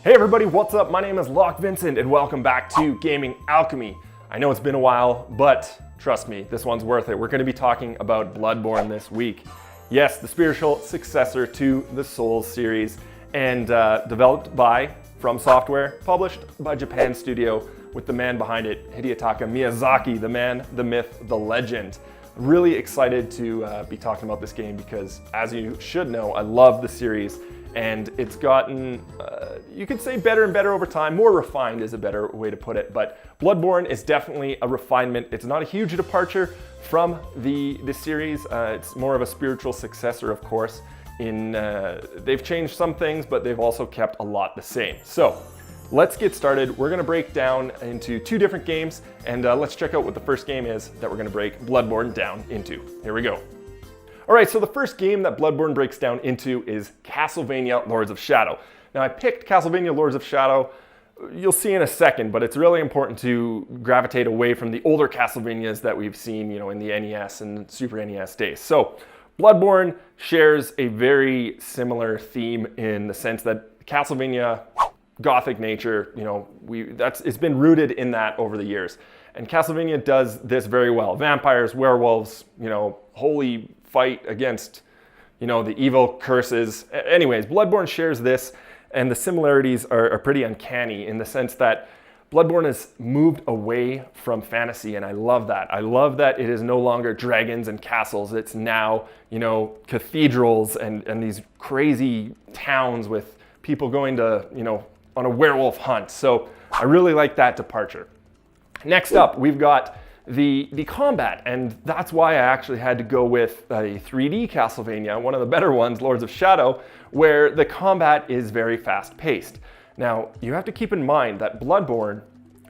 Hey everybody, what's up? My name is Locke Vincent and welcome back to Gaming Alchemy. I know it's been a while, but trust me, this one's worth it. We're going to be talking about Bloodborne this week. Yes, the spiritual successor to the Souls series, and developed by From Software, published by Japan Studio, with the man behind it, Hidetaka Miyazaki, the man, the myth, the legend. Really excited to be talking about this game because, as you should know, I love the series. And it's gotten, you could say, better and better over time. More refined is a better way to put it. But Bloodborne is definitely a refinement. It's not a huge departure from the series. It's more of a spiritual successor, of course. They've changed some things, but they've also kept a lot the same. So let's get started. We're going to break down into two different games. And let's check out what the first game is that we're going to break Bloodborne down into. Here we go. All right, so the first game that Bloodborne breaks down into is Castlevania Lords of Shadow. Now I picked Castlevania Lords of Shadow, you'll see in a second, but it's really important to gravitate away from the older Castlevanias that we've seen, in the NES and Super NES days. So Bloodborne shares a very similar theme in the sense that Castlevania Gothic nature, it's been rooted in that over the years. And Castlevania does this very well. Vampires, werewolves, holy fight against, the evil curses. Anyways, Bloodborne shares this, and the similarities are pretty uncanny in the sense that Bloodborne has moved away from fantasy, and I love that. I love that it is no longer dragons and castles. It's now, cathedrals and these crazy towns with people going to, on a werewolf hunt. So I really like that departure. Next up, we've got the combat, and that's why I actually had to go with a 3D Castlevania, one of the better ones, Lords of Shadow, where the combat is very fast-paced. Now, you have to keep in mind that Bloodborne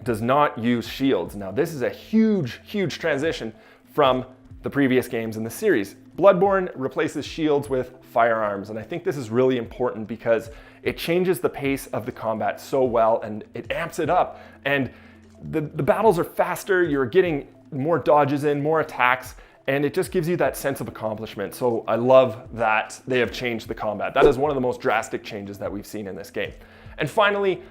does not use shields. Now, this is a huge, huge transition from the previous games in the series. Bloodborne replaces shields with firearms, and I think this is really important because it changes the pace of the combat so well, and it amps it up. And the battles are faster, you're getting more dodges in, more attacks, and it just gives you that sense of accomplishment. So I love that they have changed the combat. That is one of the most drastic changes that we've seen in this game. And finally,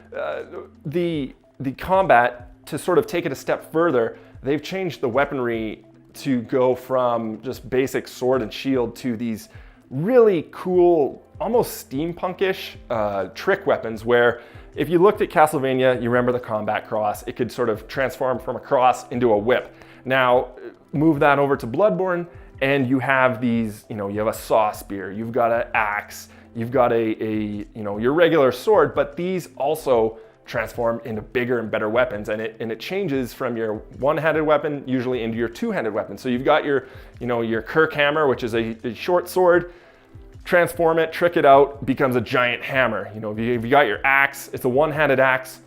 the combat, to sort of take it a step further, they've changed the weaponry to go from just basic sword and shield to these really cool, almost steampunkish trick weapons where if you looked at Castlevania, you remember the combat cross. It could sort of transform from a cross into a whip. Now, move that over to Bloodborne, and you have these, you have a saw spear, you've got an axe, you've got your regular sword, but these also transform into bigger and better weapons, and it changes from your one-handed weapon usually into your two-handed weapon. So you've got your Kirk hammer, which is a short sword. Transform it, trick it out, becomes a giant hammer. If you got your axe, it's a one-handed axe.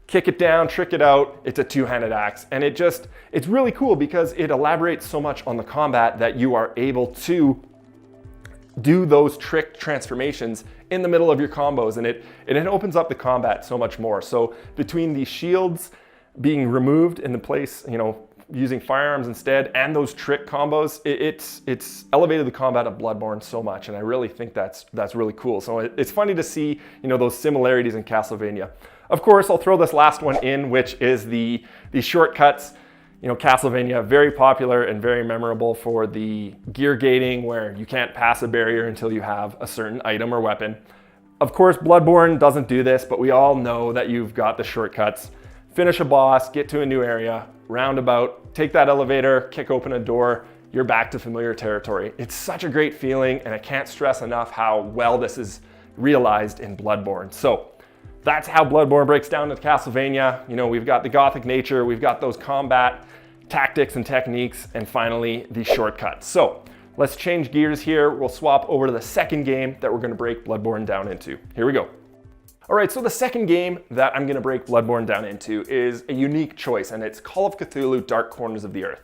Kick it down, trick it out, it's a two-handed axe. And it's really cool because it elaborates so much on the combat that you are able to do those trick transformations in the middle of your combos, and it opens up the combat so much more. So between the shields being removed in the place, using firearms instead, and those trick combos, it's elevated the combat of Bloodborne so much, and I really think that's really cool. So it's funny to see, those similarities in Castlevania. Of course, I'll throw this last one in, which is the shortcuts. Castlevania, very popular and very memorable for the gear gating, where you can't pass a barrier until you have a certain item or weapon. Of course, Bloodborne doesn't do this, but we all know that you've got the shortcuts. Finish a boss, get to a new area, roundabout, take that elevator, kick open a door, you're back to familiar territory. It's such a great feeling, and I can't stress enough how well this is realized in Bloodborne. So that's how Bloodborne breaks down to Castlevania. We've got the Gothic nature, we've got those combat tactics and techniques, and finally the shortcuts. So let's change gears here. We'll swap over to the second game that we're going to break Bloodborne down into. Here we go. All right, so the second game that I'm gonna break Bloodborne down into is a unique choice, and it's Call of Cthulhu: Dark Corners of the Earth.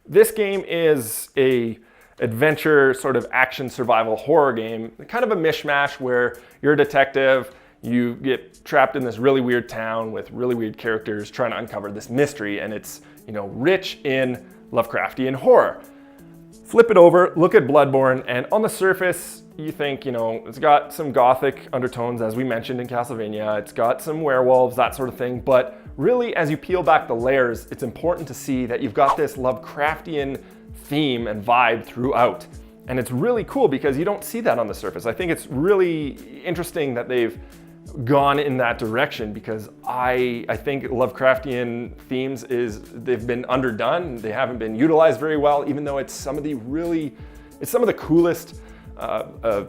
This game is a adventure, sort of action survival horror game, kind of a mishmash where you're a detective, you get trapped in this really weird town with really weird characters trying to uncover this mystery, and it's, rich in Lovecraftian horror. Flip it over, look at Bloodborne, and on the surface, you think, you know, it's got some Gothic undertones, as we mentioned in Castlevania. It's got some werewolves, that sort of thing. But really, as you peel back the layers, it's important to see that you've got this Lovecraftian theme and vibe throughout. And it's really cool because you don't see that on the surface. I think it's really interesting that they've gone in that direction, because I think Lovecraftian themes they've been underdone. They haven't been utilized very well, even though it's some of the coolest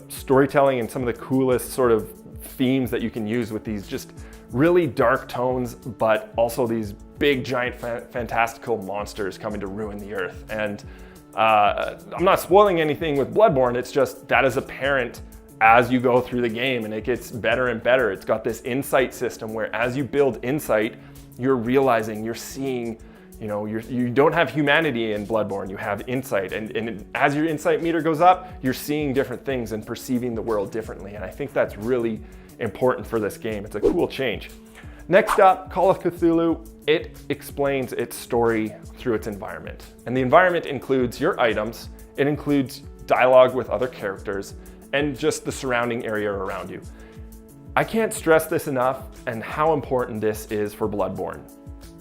storytelling and some of the coolest sort of themes that you can use with these just really dark tones, but also these big, giant, fantastical monsters coming to ruin the earth. And I'm not spoiling anything with Bloodborne, it's just that is apparent as you go through the game, and it gets better and better. It's got this insight system where as you build insight, you're realizing, you're seeing, you know, you don't have humanity in Bloodborne, you have insight. And as your insight meter goes up, you're seeing different things and perceiving the world differently. And I think that's really important for this game. It's a cool change. Next up, Call of Cthulhu. It explains its story through its environment. And the environment includes your items, it includes dialogue with other characters, and just the surrounding area around you. I can't stress this enough and how important this is for Bloodborne.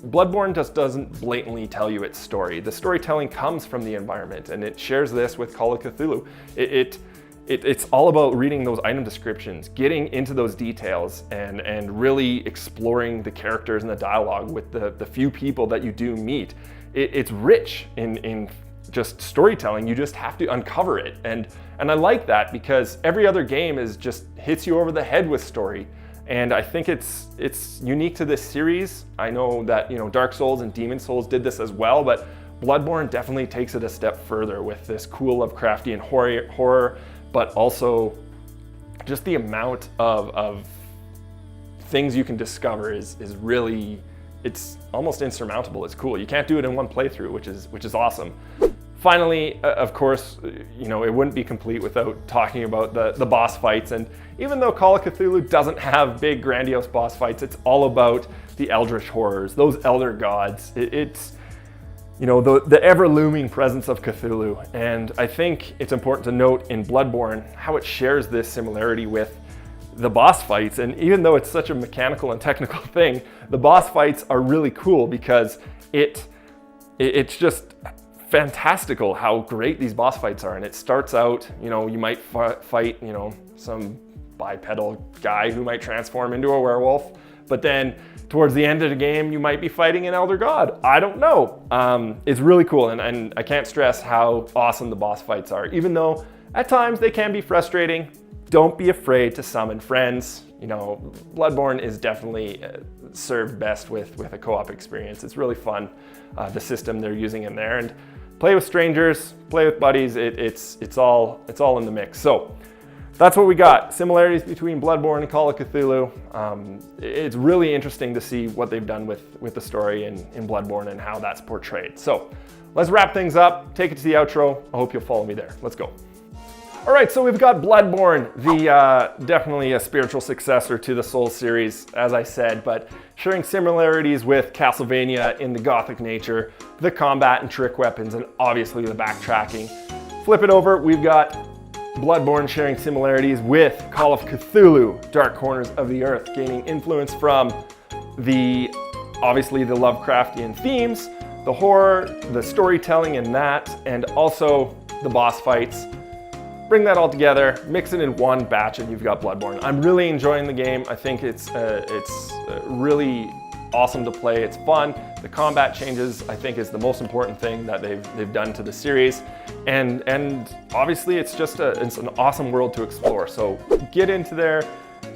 Bloodborne just doesn't blatantly tell you its story. The storytelling comes from the environment, and it shares this with Call of Cthulhu. It's all about reading those item descriptions, getting into those details, and really exploring the characters and the dialogue with the few people that you do meet. It's rich in just storytelling. You just have to uncover it, and I like that, because every other game just hits you over the head with story, and I think it's unique to this series. I know that, you know, Dark Souls and Demon Souls did this as well, but Bloodborne definitely takes it a step further with this cool Lovecraftian horror, but also just the amount of things you can discover is really, it's almost insurmountable. It's cool. You can't do it in one playthrough, which is awesome. Finally, of course, you know, it wouldn't be complete without talking about the boss fights. And even though Call of Cthulhu doesn't have big, grandiose boss fights, it's all about the eldritch horrors, those elder gods. It's, you know, the ever-looming presence of Cthulhu. And I think it's important to note in Bloodborne how it shares this similarity with the boss fights. And even though it's such a mechanical and technical thing, the boss fights are really cool, because it's just fantastical how great these boss fights are. And it starts out, you know, you might fight, you know, some bipedal guy who might transform into a werewolf, but then towards the end of the game, you might be fighting an elder god. I don't know. It's really cool, and I can't stress how awesome the boss fights are, even though at times they can be frustrating. Don't be afraid to summon friends. You know, Bloodborne is definitely served best with a co-op experience. It's really fun, the system they're using in there. And play with strangers, play with buddies, it's all in the mix. So that's what we got. Similarities between Bloodborne and Call of Cthulhu. It's really interesting to see what they've done with the story in Bloodborne and how that's portrayed. So let's wrap things up, take it to the outro. I hope you'll follow me there. Let's go. All right, so we've got Bloodborne, definitely a spiritual successor to the Souls series, as I said, but sharing similarities with Castlevania in the Gothic nature, the combat and trick weapons, and obviously the backtracking. Flip it over, we've got Bloodborne sharing similarities with Call of Cthulhu, Dark Corners of the Earth, gaining influence from obviously the Lovecraftian themes, the horror, the storytelling in that, and also the boss fights. Bring that all together, mix it in one batch, and you've got Bloodborne. I'm really enjoying the game. I think it's really awesome to play. It's fun. The combat changes, I think, is the most important thing that they've done to the series. And obviously, it's an awesome world to explore. So get into there,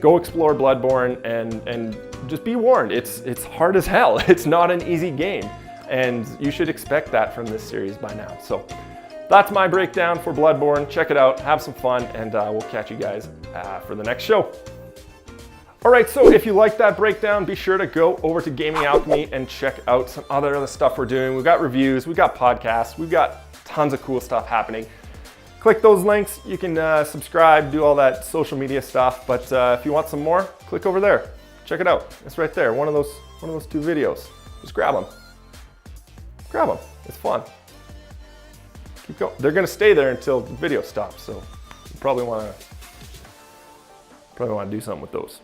go explore Bloodborne, and just be warned, it's hard as hell. It's not an easy game, and you should expect that from this series by now. So that's my breakdown for Bloodborne. Check it out, have some fun, and we'll catch you guys for the next show. All right, so if you like that breakdown, be sure to go over to Gaming Alchemy and check out some other stuff we're doing. We've got reviews, we've got podcasts, we've got tons of cool stuff happening. Click those links, you can subscribe, do all that social media stuff, but if you want some more, click over there. Check it out, it's right there, one of those 2 videos. Just grab them. Grab them, it's fun. Keep going. They're gonna stay there until the video stops, so Probably want to do something with those.